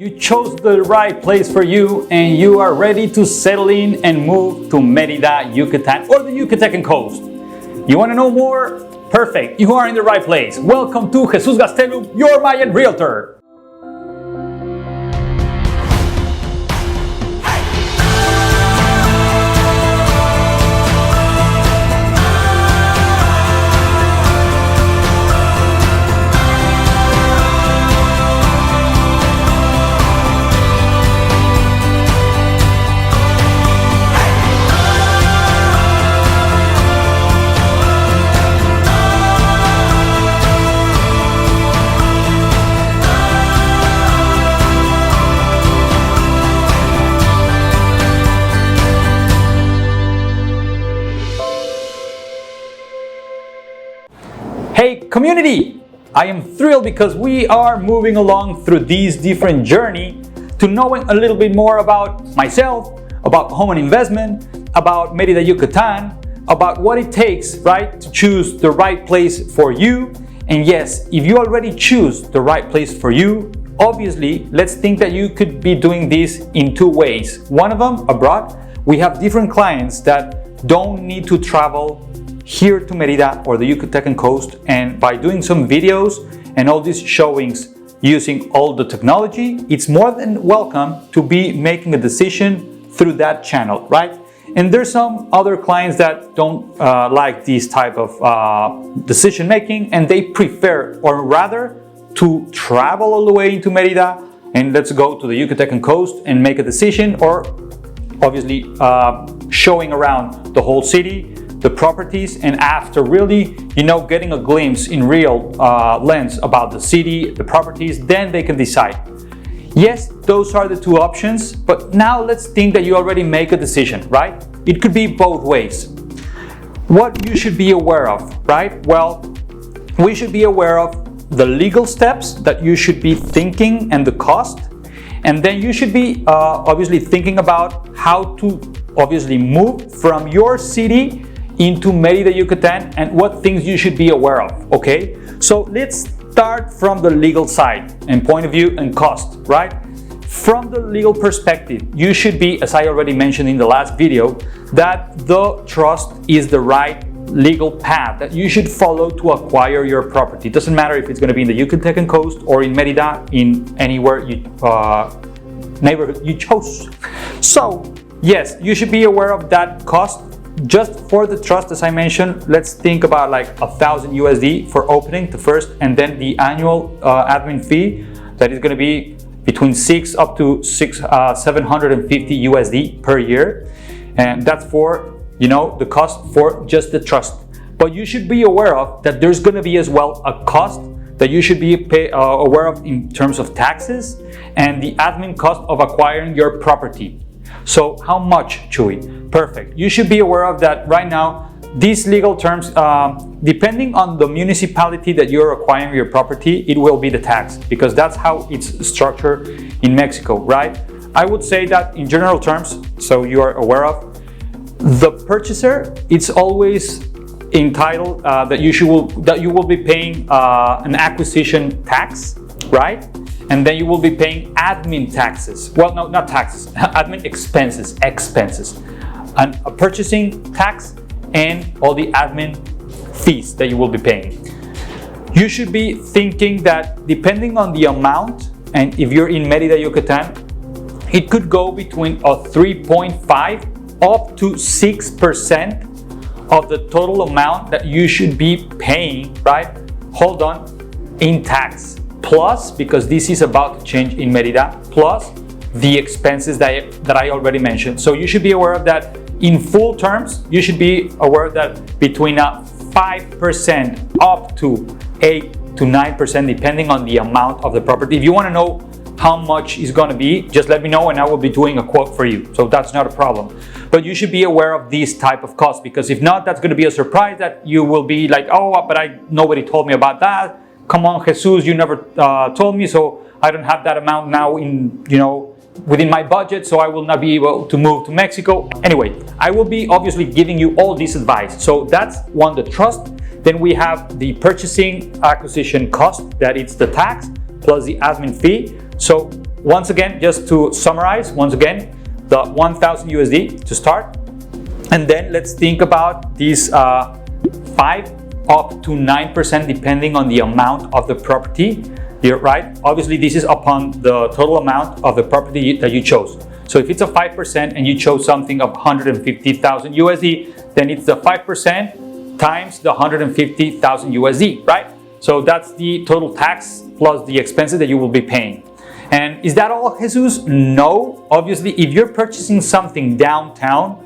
You chose the right place for you and you are ready to settle in and move to Merida, Yucatan or the Yucatecan Coast. You want to know more? Perfect, you are in the right place. Welcome to Jesus Gastelum, your Mayan Realtor. Hey community! I am thrilled because we are moving along through this different journey to knowing a little bit more about myself, about home and investment, about Merida Yucatan, about what it takes, right, to choose the right place for you. And yes, if you already choose the right place for you, obviously, let's think that you could be doing this in two ways. One of them, abroad. We have different clients that don't need to travel here to Merida or the Yucatecan Coast, and by doing some videos and all these showings using all the technology, it's more than welcome to be making a decision through that channel, right? And there's some other clients that don't like this type of decision making, and they prefer, or rather, to travel all the way into Merida and let's go to the Yucatecan Coast and make a decision, or obviously showing around the whole city, the properties, and after really, getting a glimpse in real lens about the city, the properties, then they can decide. Yes, those are the two options, but now let's think that you already make a decision, right? It could be both ways. What you should be aware of, right? Well, we should be aware of the legal steps that you should be thinking and the cost, and then you should be obviously thinking about how to obviously move from your city into Merida, Yucatan, and what things you should be aware of, okay? So let's start from the legal side and point of view and cost, right? From the legal perspective, you should be, as I already mentioned in the last video, that the trust is the right legal path that you should follow to acquire your property. It doesn't matter if it's going to be in the Yucatecan Coast or in Merida, in anywhere neighborhood you chose. So yes, you should be aware of that cost. Just for the trust, as I mentioned, let's think about like $1,000 for opening the first, and then the annual admin fee that is going to be between $600 up to $750 per year, and that's for the cost for just the trust. But you should be aware of that there's going to be as well a cost that you should be aware of in terms of taxes and the admin cost of acquiring your property. So how much, Chuy? Perfect. You should be aware of that right now. These legal terms, depending on the municipality that you're acquiring your property, it will be the tax, because that's how it's structured in Mexico, right? I would say that in general terms, so you are aware of, the purchaser, it's always entitled that you will be paying an acquisition tax, right? And then you will be paying admin taxes. Well, no, not taxes, admin expenses, and a purchasing tax and all the admin fees that you will be paying. You should be thinking that depending on the amount, and if you're in Merida, Yucatan, it could go between a 3.5 up to 6% of the total amount that you should be paying, right? Hold on, in tax. Plus, because this is about to change in Merida, plus the expenses that I already mentioned. So you should be aware of that. In full terms, you should be aware that between 5% up to 8 to 9%, depending on the amount of the property. If you want to know how much it's going to be, just let me know and I will be doing a quote for you. So that's not a problem. But you should be aware of these type of costs, because if not, that's going to be a surprise that you will be like, oh, but nobody told me about that. Come on, Jesus, you never told me, so I don't have that amount now within my budget, so I will not be able to move to Mexico. Anyway, I will be obviously giving you all this advice. So that's one, the trust. Then we have the purchasing acquisition cost, that it's the tax plus the admin fee. So once again, just to summarize, once again, the 1,000 USD to start. And then let's think about these 5 up to 9% depending on the amount of the property. You're right. Obviously, this is upon the total amount of the property that you chose. So if it's a 5% and you chose something of 150,000 USD, then it's the 5% times the 150,000 USD, right? So that's the total tax plus the expenses that you will be paying. And is that all, Jesus? No. Obviously, if you're purchasing something downtown,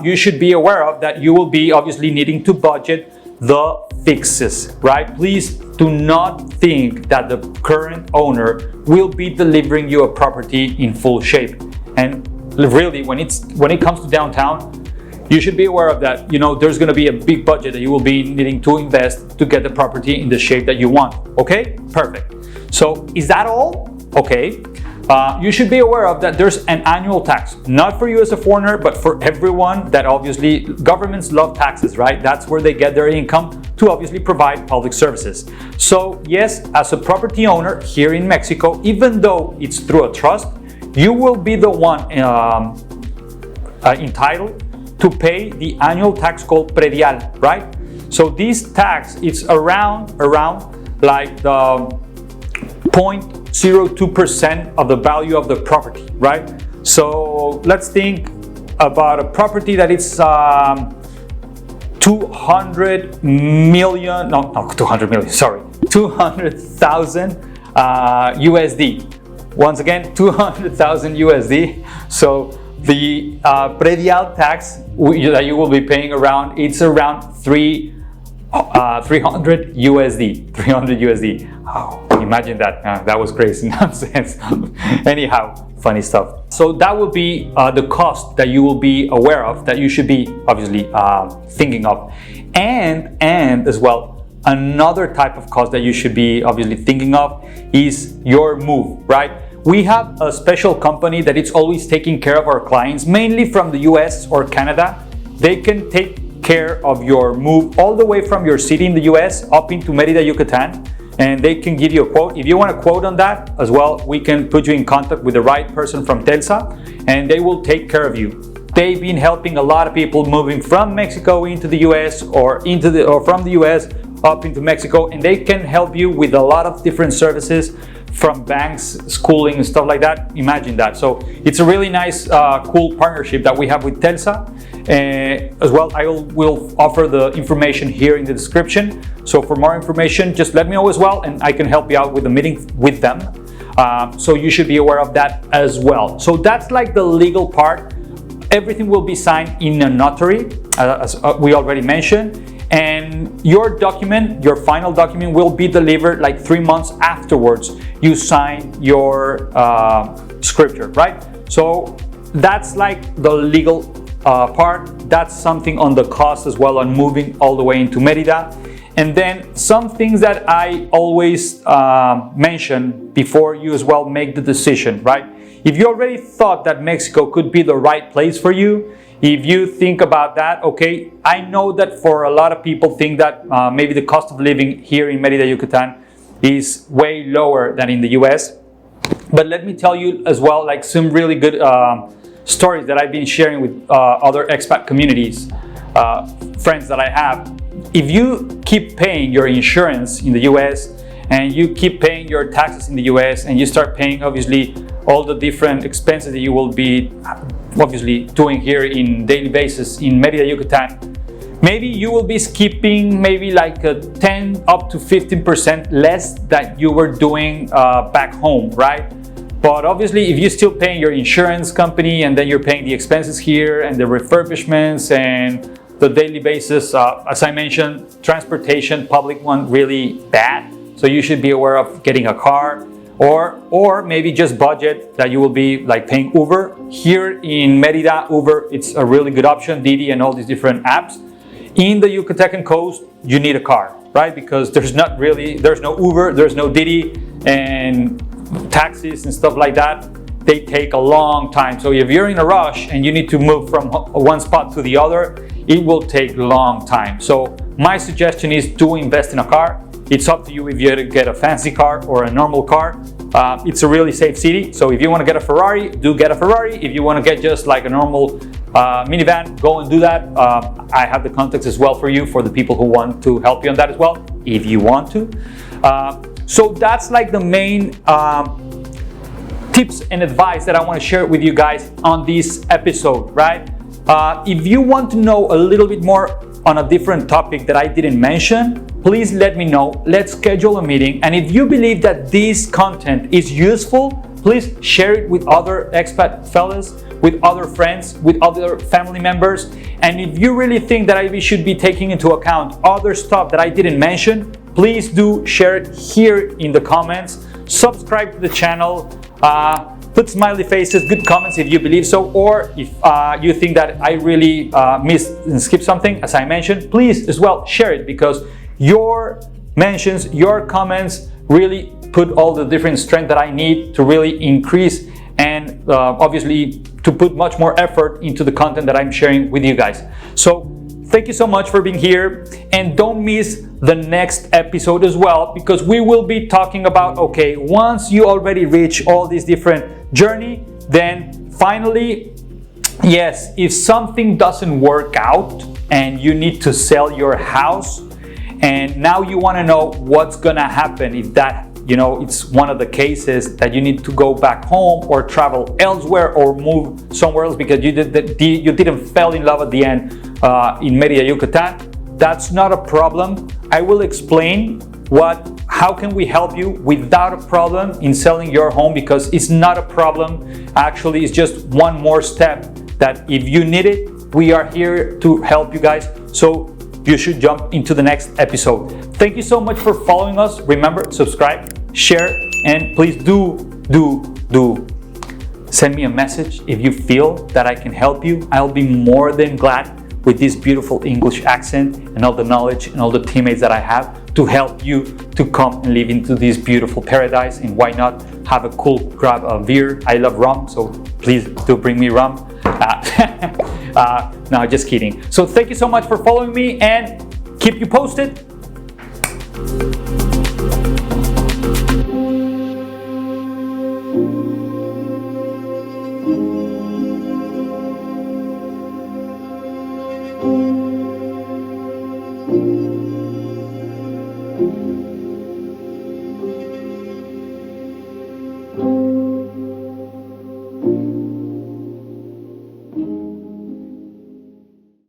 you should be aware of that you will be obviously needing to budget the fixes, right? Please do not think that the current owner will be delivering you a property in full shape. And really, when it comes to downtown, you should be aware of that. You know, there's going to be a big budget that you will be needing to invest to get the property in the shape that you want. Okay, perfect. So is that all? Okay. You should be aware of that there's an annual tax, not for you as a foreigner, but for everyone that obviously, governments love taxes, right? That's where they get their income to obviously provide public services. So yes, as a property owner here in Mexico, even though it's through a trust, you will be the one entitled to pay the annual tax called predial, right? So this tax is around like the 0.02% of the value of the property, right? So let's think about a property that is 200,000 USD. Once again, 200,000 USD. So the predial tax that you will be paying it's around 300 USD. 300 USD. Oh, imagine that. That was crazy nonsense. Anyhow, funny stuff. So that will be the cost that you will be aware of, that you should be obviously thinking of. And as well, another type of cost that you should be obviously thinking of is your move, right? We have a special company that is always taking care of our clients, mainly from the US or Canada. They can take care of your move all the way from your city in the US up into Merida, Yucatan, and they can give you a quote. If you want a quote on that as well, we can put you in contact with the right person from Telsa, and they will take care of you. They've been helping a lot of people moving from Mexico into the US or from the US up into Mexico, and they can help you with a lot of different services from banks, schooling, and stuff like that. Imagine that. So it's a really nice, cool partnership that we have with Telsa. As well, I will offer the information here in the description. So for more information, just let me know as well, and I can help you out with the meeting with them. So you should be aware of that as well. So that's like the legal part. Everything will be signed in a notary, as we already mentioned. And your document, your final document, will be delivered like 3 months afterwards you sign your scripture, right? So that's like the legal part. That's something on the cost as well on moving all the way into Mérida. And then some things that I always mention before you as well make the decision, right? If you already thought that Mexico could be the right place for you, if you think about that, okay, I know that for a lot of people think that maybe the cost of living here in Merida, Yucatan is way lower than in the US. But let me tell you as well, like some really good stories that I've been sharing with other expat communities, friends that I have. If you keep paying your insurance in the US and you keep paying your taxes in the US and you start paying obviously all the different expenses that you will be obviously doing here in daily basis in Merida, Yucatan, maybe you will be skipping maybe like a 10 up to 15% less that you were doing back home, right? But obviously if you're still paying your insurance company and then you're paying the expenses here and the refurbishments and the daily basis, as I mentioned, transportation, public one, really bad. So you should be aware of getting a car, or maybe just budget that you will be like paying Uber. Here in Mérida, Uber, it's a really good option, Didi and all these different apps. In the Yucatecan Coast, you need a car, right? Because there's no Uber, there's no Didi, and taxis and stuff like that, they take a long time. So if you're in a rush and you need to move from one spot to the other, it will take a long time. So my suggestion is to invest in a car. It's up to you if you get a fancy car or a normal car. It's a really safe city. So if you want to get a Ferrari, do get a Ferrari. If you want to get just like a normal minivan, go and do that. I have the contacts as well for you, for the people who want to help you on that as well, if you want to. So that's like the main tips and advice that I want to share with you guys on this episode, right? If you want to know a little bit more on a different topic that I didn't mention, please let me know. Let's schedule a meeting. And if you believe that this content is useful, please share it with other expat fellas, with other friends, with other family members. And if you really think that I should be taking into account other stuff that I didn't mention, please do share it here in the comments. Subscribe to the channel. Put smiley faces, good comments if you believe so, or if you think that I really missed and skipped something, as I mentioned, please as well share it, because your mentions, your comments really put all the different strength that I need to really increase and obviously to put much more effort into the content that I'm sharing with you guys. So thank you so much for being here, and don't miss the next episode as well, because we will be talking about, okay, once you already reach all these different journey, then finally, yes, if something doesn't work out and you need to sell your house, and now you want to know what's gonna happen if that, you know, it's one of the cases that you need to go back home or travel elsewhere or move somewhere else because you didn't fall in love at the end in Merida, Yucatan. That's not a problem. I will explain how can we help you without a problem in selling your home, because it's not a problem. Actually, it's just one more step that if you need it, we are here to help you guys. So you should jump into the next episode. Thank you so much for following us. Remember, subscribe, share, and please do send me a message if you feel that I can help you. I'll be more than glad, with this beautiful English accent and all the knowledge and all the teammates that I have, to help you to come and live into this beautiful paradise. And why not have a cool grab of beer? I love rum, so please do bring me rum. No, just kidding. So thank you so much for following me, and keep you posted.